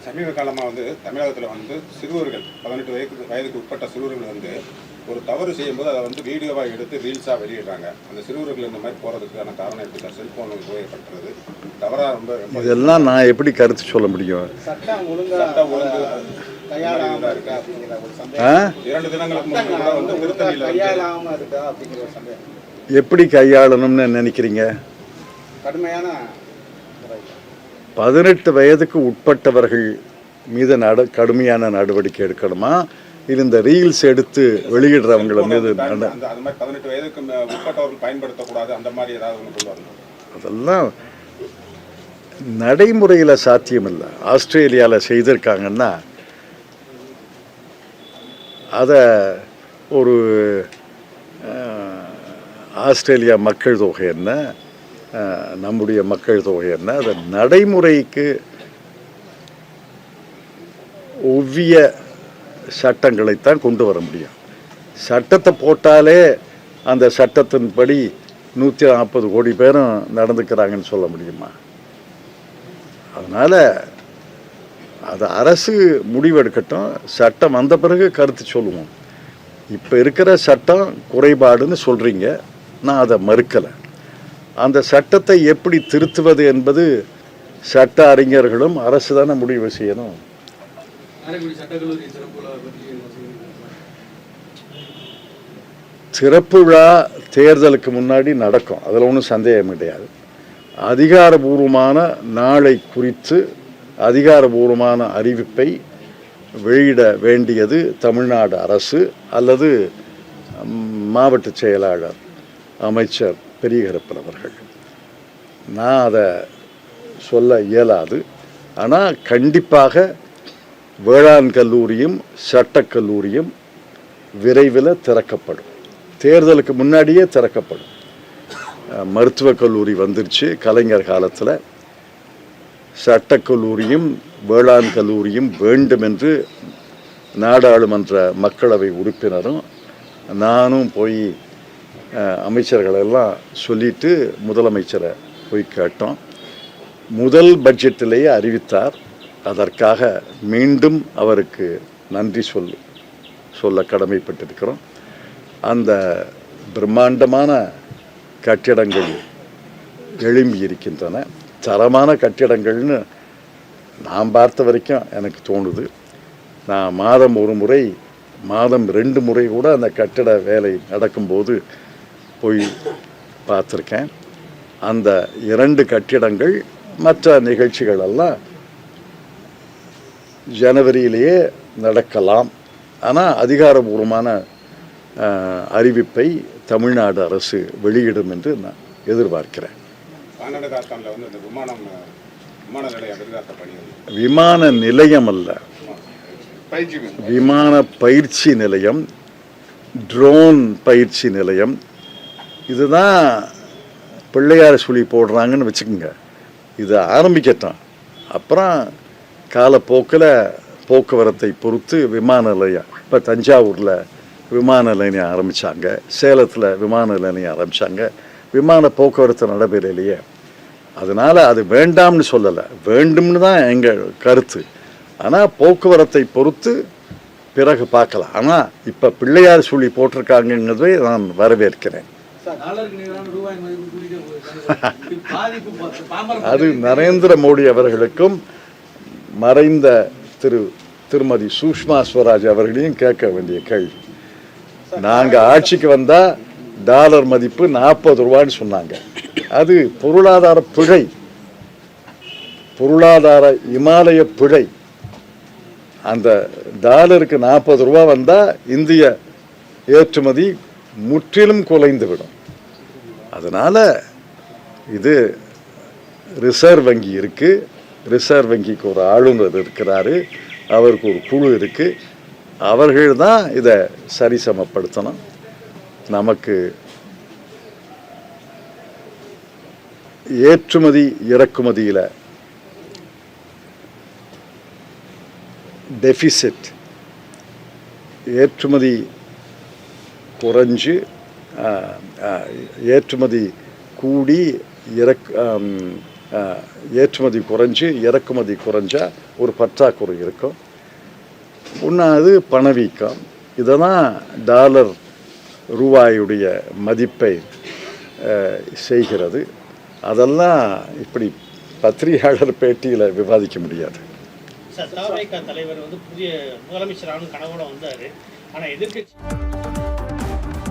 சமீப காலமாக தமிழகத்தில் சிறுவர்கள் 18 வயதுக்கு உட்பட்ட சிறுவர்கள் ஒரு தவறு செய்யும்போது அதை வீடியோவாக எடுத்து ரீல்ஸாக வெளியிடுறாங்க. அந்த சிறுவர்கள் இந்த மாதிரி போகிறதுக்கான காரணம் எப்படி சார்? செல்ஃபோன் உபயோகப்படுத்துறது தவறாக ரொம்ப இதெல்லாம் நான் எப்படி கருத்து சொல்ல முடியும்? சட்டம் ஒழுங்கு கையாளாமல் இருக்கா அப்படிங்கிற ஒரு சந்தேகம். 2 தினங்களுக்கு முன்னாடி திருத்தணியில் கையாளாமல் இருக்கா அப்படிங்கிற ஒரு சந்தேகம். எப்படி கையாளணும்னு நினைக்கிறீங்க? கடுமையான 18 வயதுக்கு உட்பட்டவர்கள் மீது கடுமையான நடவடிக்கை எடுக்கணுமா, இது இந்த ரீல்ஸ் எடுத்து வெளியிடுறவங்கள மீது? 18 வயதுக்கு உட்பட்டவர்கள் பயன்படுத்தக்கூடாது அந்த மாதிரி ஏதாவது? அதெல்லாம் நடைமுறையில் சாத்தியமில்லை. ஆஸ்திரேலியாவில் செய்திருக்காங்கன்னா அதை ஒரு ஆஸ்திரேலியா மக்கள் தொகை என்ன, நம்முடைய மக்கள் தொகை என்ன, அதை நடைமுறைக்கு ஒவ்விய சட்டங்களைத்தான் கொண்டு வர முடியும். சட்டத்தை போட்டாலே அந்த சட்டத்தின்படி 140 கோடி பேரும் நடந்துக்கிறாங்கன்னு சொல்ல முடியுமா? அதனால் அது அரசு முடிவெடுக்கட்டும். சட்டம் வந்த பிறகு கருத்து சொல்லுவோம். இப்போ இருக்கிற சட்டம் குறைபாடுன்னு சொல்கிறீங்க, நான் அதை மறுக்கலை. அந்த சட்டத்தை எப்படி திருத்துவது என்பது சட்ட அறிஞர்களும் அரசு தானே முடிவு செய்யணும். சிறப்பு விழா தேர்தலுக்கு முன்னாடி நடக்கும், அதில் ஒன்றும் சந்தேகம் கிடையாது. அதிகாரபூர்வமான நாளை குறித்து அதிகாரபூர்வமான அறிவிப்பை வெளியிட வேண்டியது தமிழ்நாடு அரசு அல்லது மாவட்ட செயலாளர் அமைச்சர் பெரியகரப்பன் அவர்கள். நான் அதை சொல்ல இயலாது. ஆனால் கண்டிப்பாக வேளாண் கல்லூரியும் சட்டக்கல்லூரியும் விரைவில் திறக்கப்படும். தேர்தலுக்கு முன்னாடியே திறக்கப்படும். மருத்துவக் கல்லூரி வந்துருச்சு கலைஞர் காலத்தில். சட்டக்கல்லூரியும் வேளாண் கல்லூரியும் வேண்டும் என்று நாடாளுமன்ற மக்களவை உறுப்பினரும் நானும் போய் அமைச்சர்களெல்லாம் சொல்லிட்டு முதலமைச்சரை போய் கேட்டோம். முதல் பட்ஜெட்டிலேயே அறிவித்தார். அதற்காக மீண்டும் அவருக்கு நன்றி சொல்ல கடமைப்பட்டிருக்கிறோம். அந்த பிரம்மாண்டமான கட்டிடங்கள் எழும்பி இருக்கின்றன. தரமான கட்டிடங்கள்னு நான் பார்த்த வரைக்கும் எனக்கு தோணுது. நான் மாதம் 1 முறை, மாதம் 2 முறை கூட அந்த கட்டிட வேலை நடக்கும்போது போய் பார்த்துருக்கேன். அந்த 2 கட்டிடங்கள் மற்ற நிகழ்ச்சிகள் எல்லாம் ஜனவரியிலேயே நடக்கலாம். ஆனால் அதிகாரபூர்வமான அறிவிப்பை தமிழ்நாடு அரசு வெளியிடும் என்று நான் எதிர்பார்க்கிறேன். விமான நிலையம் அல்ல, விமான பயிற்சி நிலையம், ட்ரோன் பயிற்சி நிலையம். இதுதான் பிள்ளையார் சுழி போடுறாங்கன்னு வச்சுக்கோங்க. இது ஆரம்பிக்கட்டும். அப்புறம் காலப்போக்கில் போக்குவரத்தை பொறுத்து விமான நிலையம், இப்போ தஞ்சாவூரில் விமான நிலையம் ஆரம்பித்தாங்க, சேலத்தில் விமான நிலையம் ஆரம்பித்தாங்க. விமான போக்குவரத்து நடைபெறலையே. அதனால் அது வேண்டாம்னு சொல்லலை, வேண்டும்னு தான் எங்கள் கருத்து. ஆனால் போக்குவரத்தை பொறுத்து பிறகு பார்க்கலாம். ஆனால் இப்போ பிள்ளையார் சுழி போட்டிருக்காங்கிறதை நான் வரவேற்கிறேன். அது நரேந்திர மோடி அவர்களுக்கும் மறைந்த திருமதி சுஷ்மா ஸ்வராஜ் அவர்களையும் கேட்க வேண்டிய கேள்வி. நாங்கள் ஆட்சிக்கு வந்தால் டாலர் மதிப்பு 40 ரூபான்னு சொன்னாங்க. அது பொருளாதார பிழை, பொருளாதார இமாலய பிழை. அந்த டாலருக்கு 40 ரூபா வந்தால் இந்திய ஏற்றுமதி முற்றிலும் குலைந்துவிடும். அதனால் இது ரிசர்வ் வங்கி இருக்குது, ரிசர்வ் வங்கிக்கு ஒரு ஆளுநர் இருக்கிறாரு, அவருக்கு ஒரு குழு இருக்குது. அவர்கள் தான் இதை சரிசமப்படுத்தணும். நமக்கு ஏற்றுமதி இறக்குமதியில் டெஃபிசிட், ஏற்றுமதி குறைஞ்சு ஏற்றுமதி கூடி ஏற்றுமதி குறைஞ்சி இறக்குமதி குறைஞ்சா ஒரு பற்றாக்குறை இருக்கும். ஒன்றாவது பணவீக்கம். இதெல்லாம் டாலர் ரூபாயுடைய மதிப்பை செய்கிறது. அதெல்லாம் இப்படி பத்திரிகையாளர் பேட்டியில் விவாதிக்க முடியாது. தலைவர் புதிய முதலமைச்சரான கனவோட வந்தார். ஆனால் எதிர்க்கட்சி